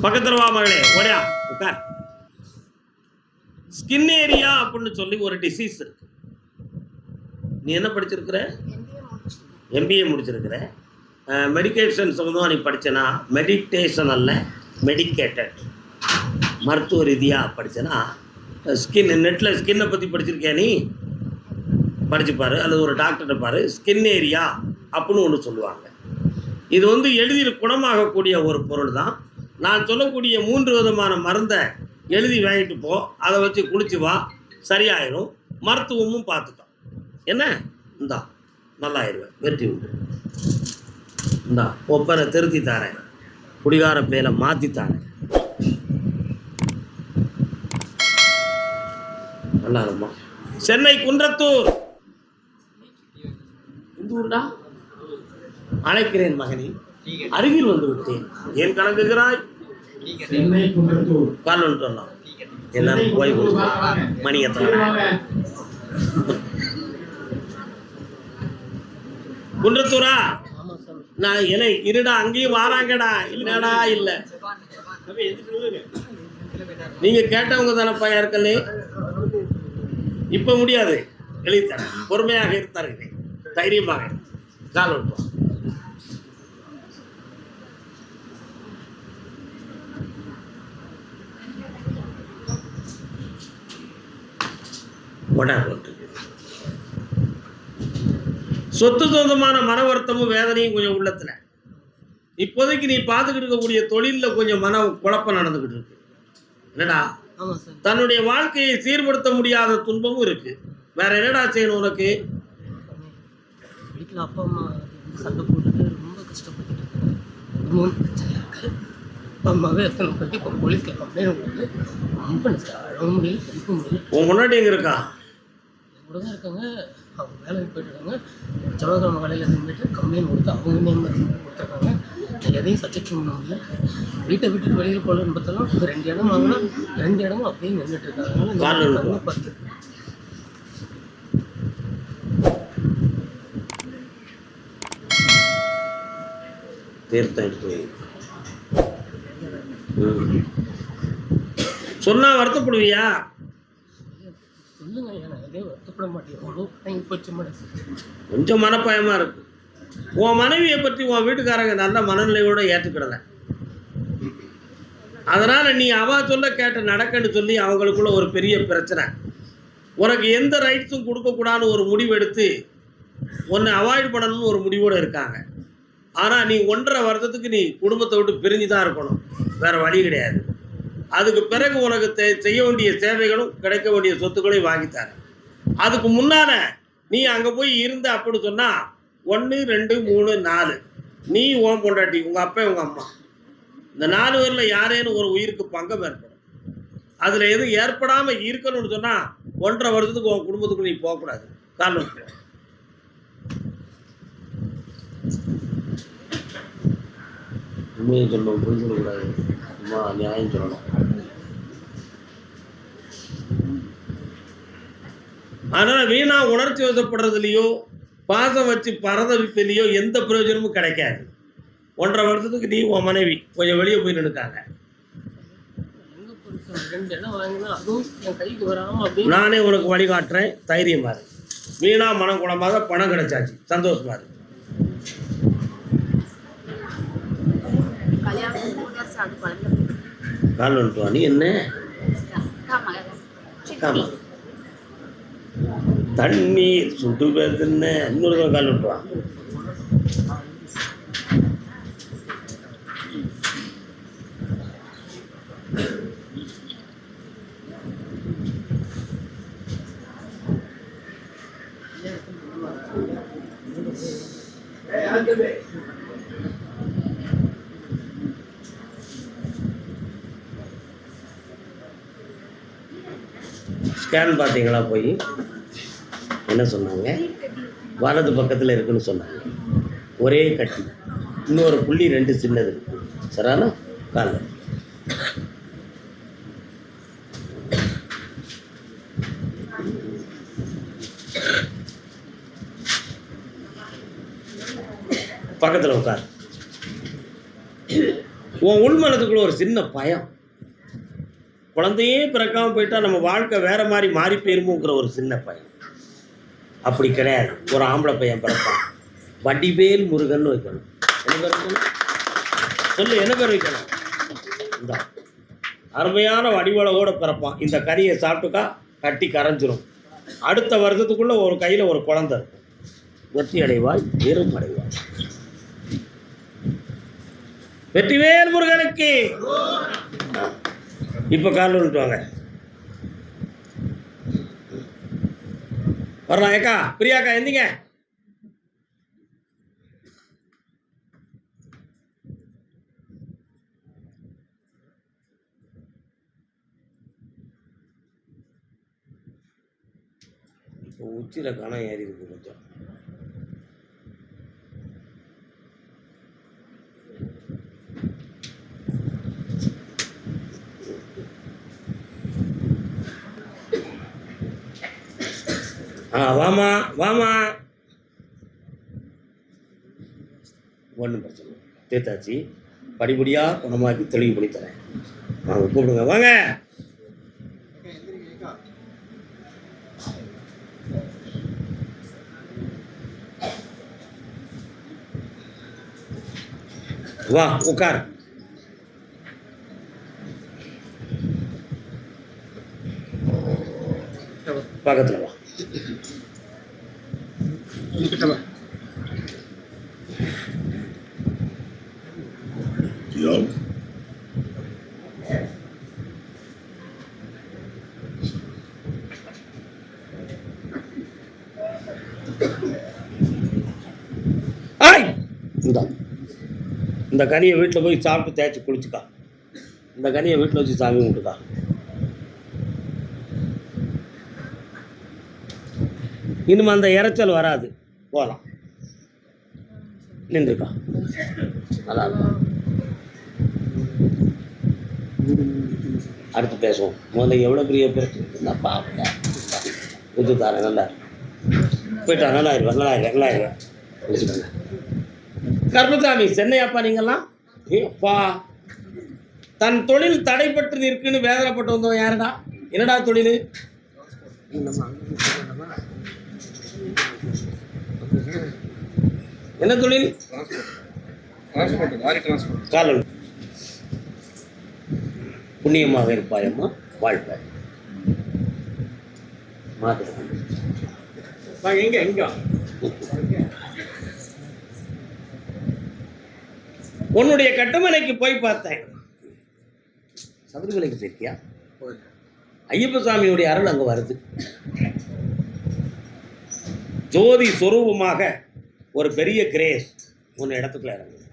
பக்கத்துல வா மகளே, ஓடியா உட்கார். ஸ்கின் ஏரியா அப்படின்னு சொல்லி ஒரு டிசீஸ் இருக்கு. நீ என்ன படிச்சிருக்கிற? எம்பிஏ முடிச்சிருக்கிற. மெடிக்கேஷன் சம்மந்தமாக நீ படிச்சனா, மெடிடேஷன் அல்ல மெடிக்கேட்டட், மருத்துவ ரீதியாக படித்தனா ஸ்கின், நெட்டில் ஸ்கின்னை பற்றி படிச்சிருக்கியா நீ? படிச்சுப்பாரு, அல்லது ஒரு டாக்டர்கிட்ட பாரு. ஸ்கின் ஏரியா அப்படின்னு ஒன்று சொல்லுவாங்க. இது வந்து எளிதில் குணமாகக்கூடிய ஒரு பொருள் தான். நான் சொல்லக்கூடிய 3 விதமான மருந்தை எழுதி வாங்கிட்டு போ, அதை வச்சு குளிச்சு வா, சரியாயிரும். மருத்துவமும் பார்த்துட்டோம். என்ன இந்தா நல்லாயிருவேன், வெற்றி உண்டு. இந்தா ஒப்பனை திருத்தி தாரேன், குடிகார பேரை மாற்றி தாரேன். நல்லா இருக்குமா? சென்னை குன்றத்தூர். இந்த ஊர்டா. அழைக்கிறேன் மகனே, அருகில் வந்து விட்டேன். ஏன் கணக்குகிறாய்? கால் ஒன்று சொல்லலாம். எல்லாரும் போய் மணி எத்தனை? குன்றத்தூரா? நான் இலை இருடா, அங்கேயும் வாராங்கடா. இல்லடா இல்ல, நீங்க கேட்டவங்க தானப்பா யாருக்கல்லே. இப்ப முடியாது, எழுதித்தர. பொறுமையாக இருந்தார்கள், தைரியமாக. கால் ஒன்று சொத்து சொந்தமான மன வருத்தமும் வேதனையும் கொஞ்சம் உள்ளத்துல. இப்போதைக்கு நீ பார்த்துக்கிட்டு இருக்கக்கூடிய தொழிலில் கொஞ்சம் மன குழப்பம் நடந்துகிட்டு இருக்கு. என்னடா, தன்னுடைய வாழ்க்கையை சீர்படுத்த முடியாத துன்பமும் இருக்கு. வேற என்னடா செய்யணும் உனக்கு? வீட்டில் அப்பா அம்மா சண்டை போட்டுட்டு ரொம்ப கஷ்டப்பட்டுட்டு இருக்கேன். பிரச்சனையாக இருக்கு. அம்மாவே எத்தனை பற்றி இப்போ போலீஸில் கம்ப்ளைண்ட் கொடுத்து ரொம்ப அழக முடியல, படிக்க முடியல. உன் முன்னாடி எங்கே இருக்கா? என் கூட தான் இருக்காங்க. அவங்க வேலைக்கு போயிட்டுருக்காங்க. செவ்வாய்க்கிழமை வேலையில் இருந்துட்டு கம்ப்ளைண்ட் கொடுத்து அவங்க நேம் கொடுத்துருக்காங்க. எதையும் சப்ஜெக்ட் பண்ண முடியல. வீட்டை விட்டுட்டு வெளியில் போகலன்னு பார்த்தாலும் 2 இடம் வாங்கினா 2 இடமும் அப்படியே நின்றுட்டு இருக்காங்க. பார்த்து சொன்னா வருத்தப்படுவியா? சொல்லுங்க, எதே வருத்தப்பட மாட்டேன். கொஞ்சம் மனப்பயமா இருக்கு. உன் மனைவியை பற்றி உன் வீட்டுக்காரங்க நல்ல மனநிலையோட ஏற்றுக்கிடல. அதனால நீ அவ சொல்ல கேட்ட நடக்கன்னு சொல்லி அவங்களுக்குள்ள ஒரு பெரிய பிரச்சனை. உனக்கு எந்த ரைட்ஸும் கொடுக்கக்கூடாதுன்னு ஒரு முடிவு எடுத்து உன்னை அவாய்ட் பண்ணணும்னு ஒரு முடிவோடு இருக்காங்க. ஆனால் நீ 1.5 வருஷத்துக்கு நீ குடும்பத்தை விட்டு பிரிஞ்சு தான் இருக்கணும், வேறு வழி கிடையாது. அதுக்கு பிறகு உனக்கு செய்ய வேண்டிய சேவைகளும் கிடைக்க வேண்டிய சொத்துக்களையும் வாங்கித்தார. அதுக்கு முன்னால் நீ அங்கே போய் இருந்த அப்படின்னு சொன்னால் 1, 2, 3, 4 நீ உன் பொண்டாட்டி, உங்கள் அப்பா, உங்கள் அம்மா, இந்த 4 பேரில் யாரேனும் ஒரு உயிருக்கு பங்கம் ஏற்படும். அதில் எதுவும் ஏற்படாமல் இருக்கணும்னு சொன்னால் 1.5 வருஷத்துக்கு உன் குடும்பத்துக்கு நீ போகக்கூடாது. காரணம் உண்மையை சொல்லணும், பொய் சொல்லக்கூடாது, சும்மா நியாயம் சொல்லணும். அதனால் வீணாக உணர்ச்சி வசப்படுறதுலையோ பாசம் வச்சு பரதவிப்பிலையோ எந்த பிரயோஜனமும் கிடைக்காது. 1.5 வருஷத்துக்கு நீ உன் மனைவி கொஞ்சம் வெளியே போய் நின்றுக்காங்க. நானே உனக்கு வழிகாட்டுறேன், தைரியமா இரு. வீணா மனம் குணமாக பணம் கிடைச்சாச்சு, சந்தோஷமா இரு. கால் வந்துட்டு வா. நீ என்ன தண்ணீர் சுடுவதுன்னு இன்னொரு கால் வந்துட்டு வா. ஸ்கேன் பார்த்தீங்களா? போய் என்ன சொன்னாங்க? வலது பக்கத்தில் இருக்குன்னு சொன்னாங்க. ஒரே கட்டி, இன்னொரு புள்ளி 2 சின்னது. சரியான கால். பக்கத்தில் உட்கார். உன் உள்மனத்துக்குள்ள ஒரு சின்ன பயம், குழந்தையே பிறக்காம போயிட்டா நம்ம வாழ்க்கை வேற மாதிரி மாறி போயிருமோங்கிற ஒரு சின்ன பயம். அப்படி கிடையாது. ஒரு ஆம்பளை பையன் பிறப்பான், வடிவேல் முருகன் வைக்கணும். என்ன பேர் வைக்கணும்? சொல்லு, என்ன பேர் வைக்கணும்? இந்த அருமையான வடிவழகோட பிறப்பான். இந்த கறியை சாப்பிட்டுக்கா கட்டி கரைஞ்சிரும். அடுத்த வருஷத்துக்குள்ள ஒரு கையில் ஒரு குழந்தை இருக்கும். வெற்றி அடைவாய், வெறும் அடைவாய். வெற்றிவேல் முருகனுக்கு. இப்போ காலில் விட்டுவாங்க. வரலாம் ஏக்கா, பிரியாக்கா எந்திங்க. இப்போ உச்சியில் கணம் ஏறி இருக்கு கொஞ்சம். வாமா வாமா. ஒன்றும் பிரச்சனை இல்லை, தீர்த்தாச்சு. படிப்படியாக குணமாக்கி தெளிவு பண்ணி தரேன். வாங்க, கூப்பிடுங்க, வாங்க. வா உட்கார். பக்கத்தில் வா. இந்த கனியை வீட்டில் போய் சாப்பிட்டு தேய்ச்சி குளிச்சுக்கா. இந்த கனியை வீட்டில் வச்சு சாமி கும்பிட்டுக்கா. இனிமே அந்த இறைச்சல் வராது. போகலாம், நின்றுக்கா. நல்லா இருக்கும். அடுத்து பேசுவோம். முதல்ல எவ்வளோ பெரிய பிரச்சனை பார்ப்பேன். இது தாரேன். நல்லா போயிட்டா. நல்லா இருவேன், நல்லா இருவேன், நல்லா இருவேன். வச்சுக்கோங்க. கர்மசாமி, சென்னையாப்பா நீங்கள்லாம்? அப்பா, தன் தொழில் தடைப்பட்டு நிற்குன்னு வேதனைப்பட்டு வந்தோம். யாருடா? என்னடா தொழில்? என்ன தொழில்? காலம். புண்ணியமாக இருப்பாயம்மா, வாழ்ப்பாய். எங்க எங்க உன்னுடைய கட்டுமனைக்கு போய் பார்த்தேன். சபரிமலைக்கு போயிருக்கியா? ஐயப்ப சாமியுடைய அருள் அங்கே வருது. ஜோதி சொரூபமாக ஒரு பெரிய கிரேஸ் ஒன்று இடத்துக்குள்ள இறங்குது.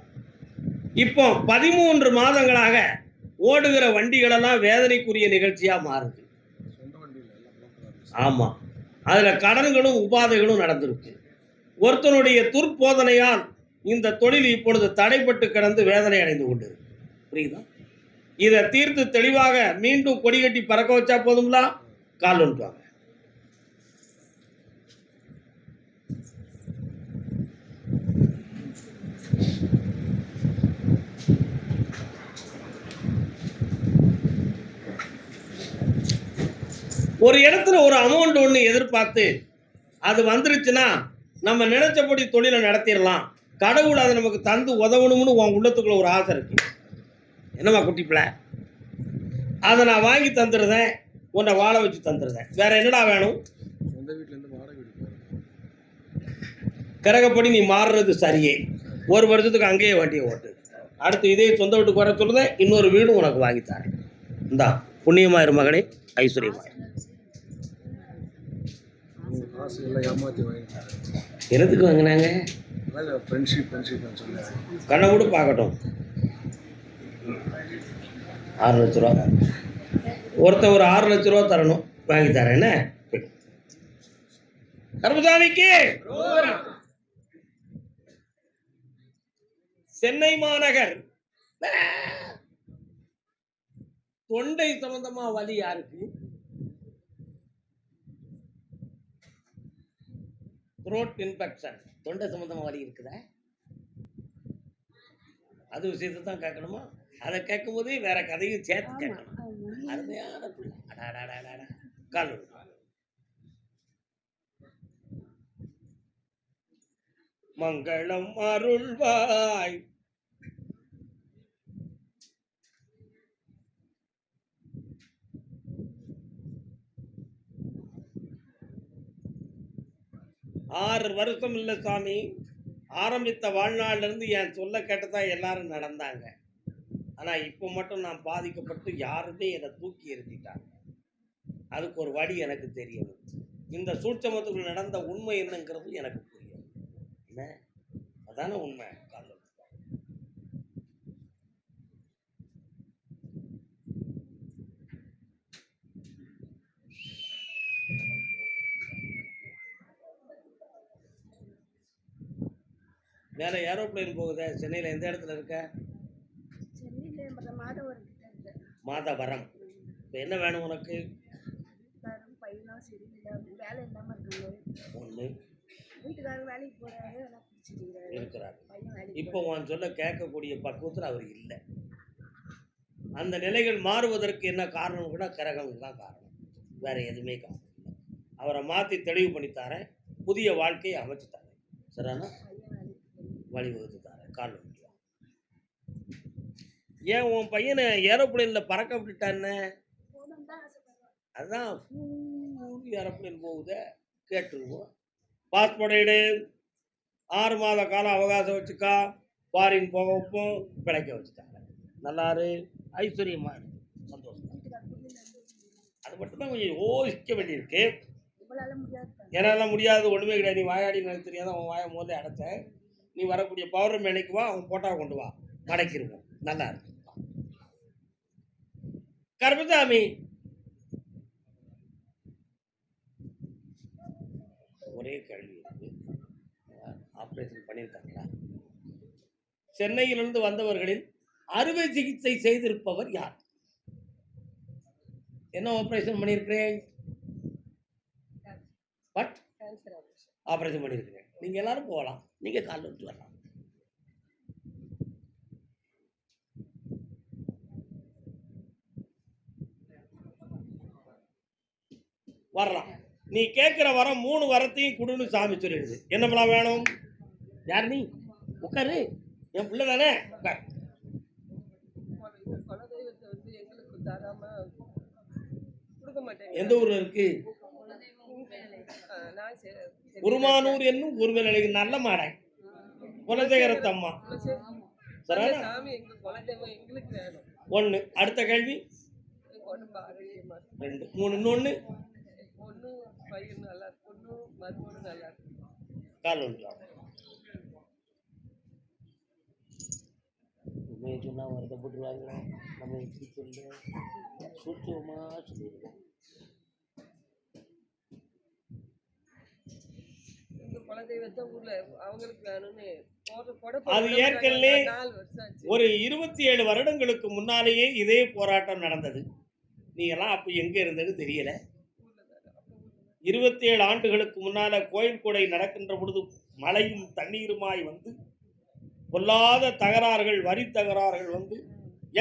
இப்போ 13 மாதங்களாக ஓடுகிற வண்டிகளெல்லாம் வேதனைக்குரிய நிகழ்ச்சியாக மாறுது. ஆமாம், அதில் கடன்களும் உபாதைகளும் நடந்திருக்கு. ஒருத்தனுடைய துர்போதனையால் இந்த தொழில் இப்பொழுது தடைப்பட்டு கிடந்து வேதனை அடைந்து கொண்டிருக்கு. புரியுதா? இதை தீர்த்து தெளிவாக மீண்டும் கொடி கட்டி பறக்க வச்சா போதும்ல. கால் வந்துட்டாங்க. ஒரு இடத்துல ஒரு அமௌண்ட் ஒன்று எதிர்பார்த்து அது வந்துருச்சுன்னா நம்ம நினைச்சபடி தொழிலை நடத்திடலாம். கடவுள் அதை நமக்கு தந்து உதவணும்னு உன் உள்ளத்துக்குள்ள ஒரு ஆசை இருக்கு. என்னம்மா குட்டிப்பிள்ள, அதை நான் வாங்கி தந்துடுறேன், உன்னை வாழ வச்சு தந்துடுறேன். வேற என்னடா வேணும்? கரகப்படி நீ மாறுறது சரியே. ஒரு வருஷத்துக்கு அங்கேயே வண்டியை ஓட்டு. அடுத்து இதே சொந்த வீட்டுக்கு வர சொல்லுதேன், இன்னொரு வீடும் உனக்கு வாங்கித்தாரேன். இந்தா, புண்ணியமாயிரு மகனே, ஐஸ்வர்யமாயிரு. என்னத்துக்கு வாங்கினாங்க? கண்ணை கூட பார்க்கட்டும். 6 லட்ச ரூபா. ஒருத்தன் ஒரு 6 லட்ச ரூபா தரணும், வாங்கி தரேன். என்ன கர்மசாமிக்கு சென்னை மாநகர் தொண்டை சம்பந்தமா வலி யாருக்கு? த்ரோட் இன்ஃபெக்ஷன், தொண்டை சம்பந்தமா வலி இருக்குதா? அது விஷயத்தை தான் கேட்கணுமா? அதை கேட்கும்போதே வேற கதையும் சேர்த்து கேட்கணும். அருமையான பிள்ளை. அடாடாடாடா. கால் விடு. மங்களம் அருள்வாய். ஆறு வருஷம் இல்லை சாமி, ஆரம்பித்த வாழ்நாள்ல இருந்து என் சொல்ல கேட்டுதான் எல்லாரும் நடந்தாங்க. ஆனா இப்போ மட்டும் நான் பாதிக்கப்பட்டு யாருமே என்னை தூக்கி எறிஞ்சிட்டாங்க. அதுக்கு ஒரு வழி எனக்கு தெரியணும். இந்த சூட்சமத்துக்குள் நடந்த உண்மை என்னங்கிறது எனக்கு புரியும். என்ன அதான உண்மை. மேலே ஏரோப்ளைன் போகுதே, சென்னையில் எந்த இடத்துல இருக்க? மாதவரம். இப்போ என்ன வேணும் உனக்கு? ஒன்று இருக்கிறார். இப்போ உன் சொல்ல கேட்கக்கூடிய பக்குவத்தில் அவர் இல்லை. அந்த நிலைகள் மாறுவதற்கு என்ன காரணம் கூட கிரகம் தான் காரணம், வேற எதுவுமே காரணம் இல்லை. அவரை மாற்றி தெளிவு பண்ணித்தாரேன், புதிய வாழ்க்கையை அமைச்சுத்தாரேன். சரிண்ணா? வழிவகுத்து தாரேன். கால் வந்துக்கலாம். ஏன் உன் பையனை ஏரோப்ளைன்ல பறக்க விட்டுட்டான்னு? அதுதான் ஏரோப்ளைன் போகுத கேட்டுருவோம். பாஸ்போர்ட் எடு, 6 மாத காலம் அவகாசம் வச்சுக்கா, ஃபாரின் போக வைப்போம், பிழைக்க வச்சுட்டாங்க. நல்லாரு, ஐஸ்வர்யமா இருக்கு, சந்தோஷம். அது மட்டும்தான் கொஞ்சம் யோசிக்க வேண்டியிருக்கு. என்னால் முடியாது, ஒன்றுமே கிடையாது. நீ வாயாடி எனக்கு தெரியாத, அவன் வாயை முதல்ல அடைச்ச. நீ வரக்கூடிய பௌர்ணமி அன்னைக்கு வா, அவன் போட்டா கொண்டு வா, மடக்கிடுவோம். நல்லா இருக்கு. கருப்பசாமி, ஒரே கேள்வி இருக்கு. ஆப்ரேஷன் பண்ணியிருக்காங்களா? சென்னையிலிருந்து வந்தவர்களில் அறுவை சிகிச்சை செய்திருப்பவர் யார்? என்ன ஆப்ரேஷன் பண்ணியிருக்கிறேன்? ஆப்ரேஷன் பண்ணியிருக்கிறேன். நீங்க எல்லாரும் போகலாம், நீங்க கால் விட்டு வரலாம். வரலாம். நீ கேட்கிற வரம் 3 வரத்தையும் கொடுன்னு சாமி சொல்லிடுது. என்னமெல்லாம் வேணும்? யார் நீ? உட்காரு, என் பிள்ளை தானே. உட்கார். எந்த ஊர்ல இருக்கு? உருமானூர் என்னும் ஊர் நிலைக்கு நல்ல மாடை குலதேகரத்தம்மா. ஒண்ணு. அடுத்த கேள்வி 2 3 இன்னொன்னு கால் ஒன்று சொன்னா வருத்தப்பட்டுருவாங்க. நம்ம எப்படி சொல்ல சூட்சமா சொல்லிடுவோம். அது ஏற்கனவே ஒரு 27 வருடங்களுக்கு முன்னாலேயே இதே போராட்டம் நடந்தது. நீ எல்லாம் அப்ப எங்க இருந்தது தெரியல. 27 ஆண்டுகளுக்கு முன்னால கோயில் கூடை நடக்கின்ற பொழுது மழையும் தண்ணீருமாய் வந்து பொல்லாத தகராறுகள், வரி தகராறுகள் வந்து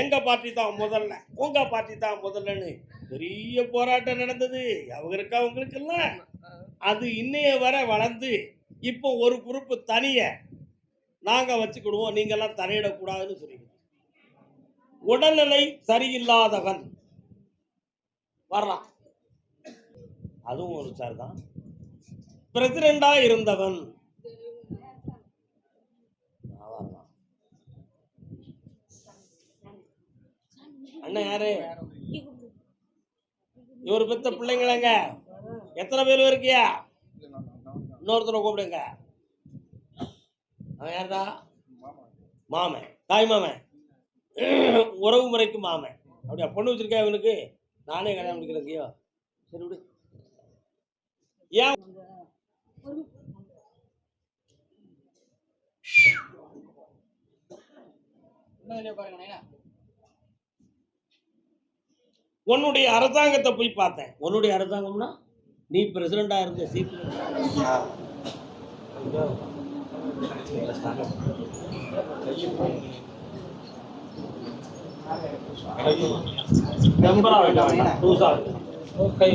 எங்க பார்ட்டி தான் முதல்ல, உங்க பார்ட்டி தான் முதல்லன்னு பெரிய போராட்டம் நடந்தது. அவங்களுக்கு எல்லாம் அது இன்னைய வர வளர்ந்து இப்போ ஒரு குரூப் தனிய நாங்க வச்சுக்கிடுவோம், நீங்க எல்லாம் தலையிடக்கூடாதுன்னு சொல்லி. உடல்நிலை சரியில்லாதவன் வரலாம், அதுவும் ஒரு சார் தான். பிரசிடண்டா இருந்தவன் அண்ணன் யாரு? இவரு பெத்த பிள்ளைங்களங்க எத்தனை பேர் இருக்கியா? இன்னொருத்தரை கூப்பிடுங்க. அவன் யாருதா? மாமன், தாய் மாமன், உறவு முறைக்கு மாமன். அப்படியா? பொண்ணு வச்சிருக்கேன் இவனுக்கு, நானே கல்யாணம் முடிக்கிறதையோ. சரி விடு. ஏன் உன்னுடைய அரசாங்கத்தை போய் பார்த்தேன். உன்னுடைய அரசாங்கம்னா நீ பிரசிடண்டா இருந்த சீட் டெம்பரா வைக்க வேண்டாம், லூசா வைக்கணும். கை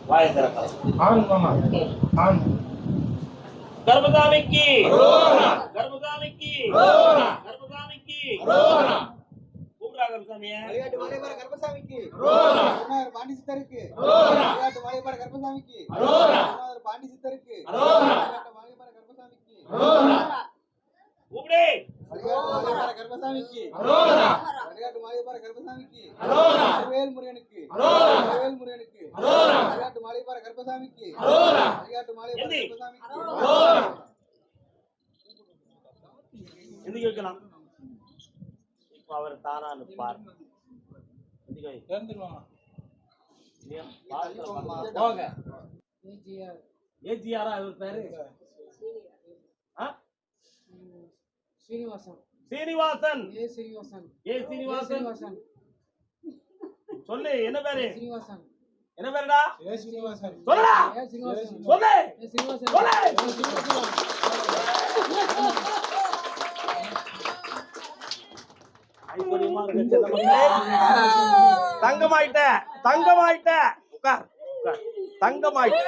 வாயை திறக்கலாம். ஆண் மாமா ஆண் கர்மசாமிக்கு கர்மசாமிக்கு கர்மசாமிக்கு கூப்பிடுறா கர்மசாமிய. விளையாட்டு மாலையப்பாற கருப்பசாமிக்கு பாண்டி சித்தருக்கு விளையாட்டு மாலையப்பாற கருப்பசாமிக்கு பாண்டி சித்தருக்கு விளையாட்டு மாலையப்பாற கருப்பசாமிக்கு கூப்பிடு. மாலையப்பாற கருப்பசாமிக்கு விளையாட்டு மாலையப்பாற கருப்பசாமிக்கு வேல் முருகனுக்கு வேல் முருகனுக்கு விளையாட்டு மாலையப்பாற கருப்பசாமிக்கு விளையாட்டு மாலையப்பாற கருப்பசாமிக்கு எந்திரிக்க வைக்கலாம். இப்ப அவர் தானா நிற்பார். எந்திரிக்க வை. இல்லையா? போங்க. ஏஜிஆரா இவர் பேரு? ஆ? ஸ்ரீனிவாசன் சீனிவாசன். ஏ ஸ்ரீனிவாசன் ஏ சீனிவாசன். ஸ்ரீனிவாசன் சொல்லு, என்ன பேரு? ஸ்ரீனிவாசன் என்ன பேருடா? ஏ ஸ்ரீனிவாசன் சொல்லுடா. ஏ ஸ்ரீனிவாசன் சொல்லு. ஏ ஸ்ரீனிவாசன் சொல்லு. ஐஸ்வர்யமா இருக்க சின்ன மகளே. தங்கமாயிட்ட தங்கமாயிட்ட. உட்கார் உட்கார். தங்கமாயிட்ட.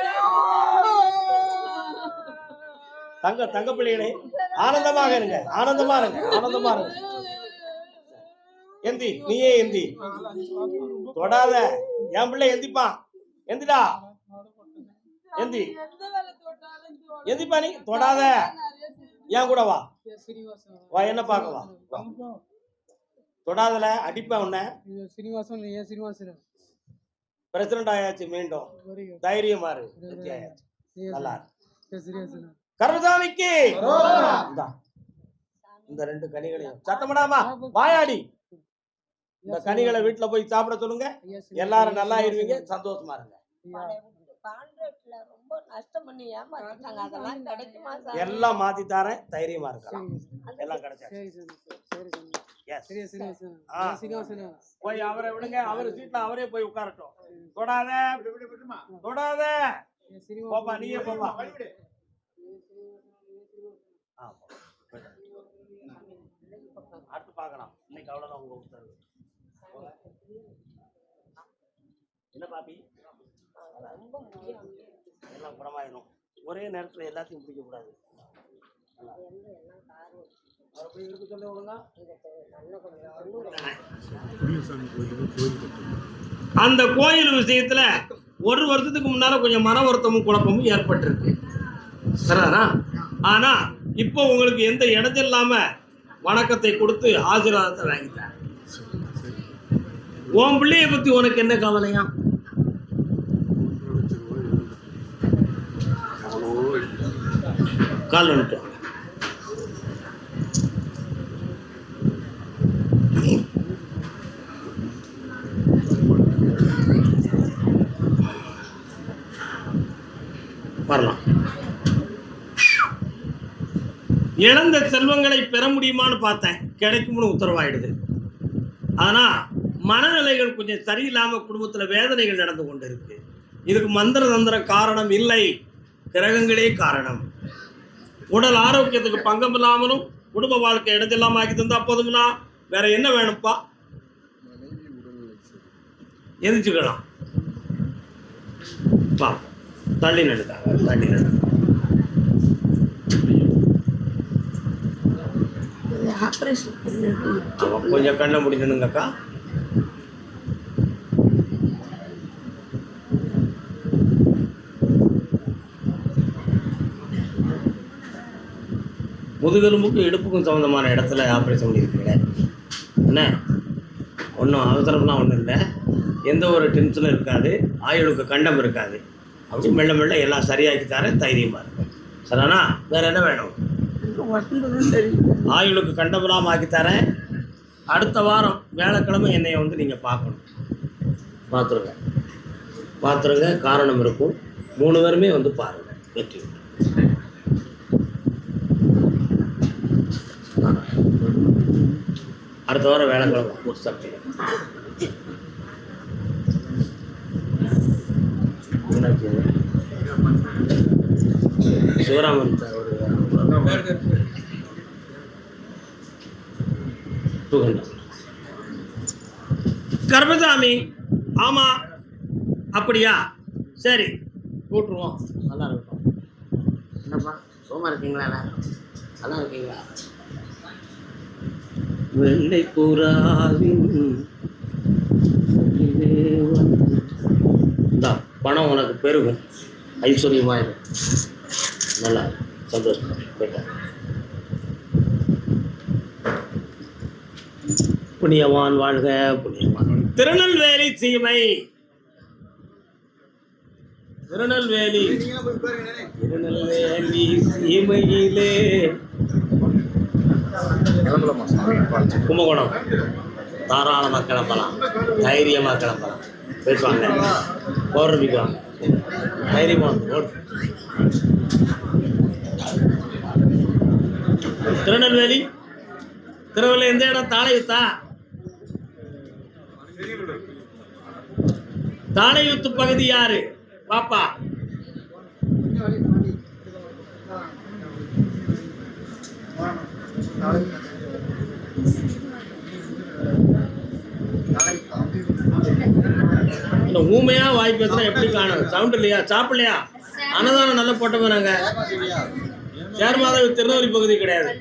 தங்க பிள்ளைகளே, ஆனந்தமாக இருங்க, ஆனந்தமா இருங்க, ஆனந்தமா இருங்க. எந்தி, நீயே எந்தி. தொடாத. என் பிள்ளை எந்திப்பான். எந்திடா. எந்தி. எந்திப்பா. நீ தொடாத. என் கூட வா. வா, என்ன பார்க்க வா. தொடாதல, அடிப்பேன் உன்னை. ஸ்ரீனிவாசன் ஏ ஸ்ரீனிவாசன் பிரசிடண்ட் ஆயாச்சு மீண்டும். தைரியமா இரு. வெற்றி ஆயாச்சு. நல்லா இரு. ஏ ஸ்ரீனிவாசன் கருமசாமிக்கு இந்த 2 கனிகளையும் சத்தமிடாமா வாயாடி. இந்த கனிகளை வீட்டுல போய் சாப்பிட சொல்லுங்க. எல்லாரும் நல்லா இருவீங்க, சந்தோஷமா இருங்க. எல்லாம் மாத்தி தரேன், தைரியமா இருக்கலாம். எல்லாம் கிடைச்சாச்சு. போய் அவரை விடுங்க, அவரு சீட்ல அவரே போய் உட்காரட்டும். தொடாத தொடாத. போப்பா, நீயே போப்பா. அடுத்து பார்க்கலாம். இன்னைக்கு அவ்வளவுதான் உங்க உத்தரவு. என்ன பாப்பி, எல்லாம் குணமாயிடும். ஒரே நேரத்துல எல்லாத்தையும் பிடிக்க கூடாது. அந்த கோயில் விஷயத்துல 1 வருஷத்துக்கு முன்னால கொஞ்சம் மன வருத்தமும் குழப்பமும் ஏற்பட்டிருக்கு. சரிதானா? ஆனா இப்போ உங்களுக்கு எந்த இடத்துல இல்லாம வணக்கத்தை கொடுத்து ஆசீர்வாதத்தை வாங்கிட்டார். உன் பிள்ளைய பத்தி உனக்கு என்ன கவலையா? கால் வந்துட்டு வரலாம். இழந்த செல்வங்களை பெற முடியுமான்னு பார்த்தேன், கிடைக்கும்னு உத்தரவாயிடுது. ஆனா மனநிலைகள் கொஞ்சம் சரியில்லாம குடும்பத்துல வேதனைகள் நடந்து கொண்டு இருக்கு. இதுக்கு மந்திர தந்திர காரணம் இல்லை, கிரகங்களே காரணம். உடல் ஆரோக்கியத்துக்கு பங்கம் இல்லாமலும் குடும்ப வாழ்க்கை இடத்தில்லாம ஆக்கி தந்தா போதும்னா வேற என்ன வேணும்ப்பா? எந்திரிச்சுக்கலாம். பா, தள்ளி நின்றுட்டாங்க, தள்ளி நின்று. கொஞ்சம் கண்ணை முடிக்கணுங்கக்கா. முதுகெலும்புக்கும் இடுப்புக்கும் சம்மந்தமான இடத்துல ஆப்ரேஷன் பண்ணியிருக்கீங்க என்ன? ஒன்றும் அவசரம்லாம் ஒன்றும் இல்லை, எந்த ஒரு டென்ஷனும் இருக்காது, ஆயுளுக்கு கண்டம் இருக்காது. அப்படி மெல்ல மெல்ல எல்லாம் சரியாக்கி தரேன், தைரியமாக இருக்கும். சரிண்ணா? வேறு என்ன வேணும்? ஆயுளுக்கு கண்டமெல்லாம் ஆக்கி தரேன். அடுத்த வாரம் வியாழக்கிழமை என்னைய வந்து நீங்கள் பார்க்கணும். பார்த்துருங்க, காரணம் இருக்கும். 3 பேருமே வந்து பாருங்கள், வெற்றி. அடுத்த வாரம் வியாழக்கிழமை ஒரு சக்தி. சிவராமன் 200. கருப்பசாமி, ஆமா அப்படியா, சரி கூட்டுருவோம். நல்லா இருக்கும். என்னப்பா சோமா இருக்கீங்களா? நல்லா இருக்கீங்களா? வெள்ளை புறாவின் இந்தா பணம் உனக்கு பெருகும், ஐஸ்வர்யமாயிரும். நல்லா சந்தோஷம். போயிட்டா புண்ணியவான் வாழ்க, புண்ணியவான். திருநெல்வேலி சீமை, திருநெல்வேலி திருநெல்வேலி சீமையிலே கும்பகோணம் தாராளமாக கிளம்பலாம், தைரியமாக கிளம்பலாம். போயிட்டு வாங்க, பௌர்ணமிக்கு வாங்க, தைரியமாக வந்து ஓடு. திருநெல்வேலி, திருநெல்வேலி எந்த இடம்? தாளையுத்தா? தாளையுத்து பகுதி யாரு பாப்பா? ஊமையா வாய் பேசுனா எப்படி காணும்? சவுண்ட் இல்லையா? சாப்பிடலையா? அன்னதானம் நல்லா போட்ட போறாங்க. சேர்மாதவி திருநெல்வேலி பகுதி கிடையாது.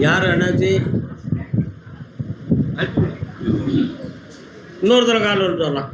யாரு அண்ணாச்சி? இன்னொருத்தர கால் வந்துட்டு வரலாம்.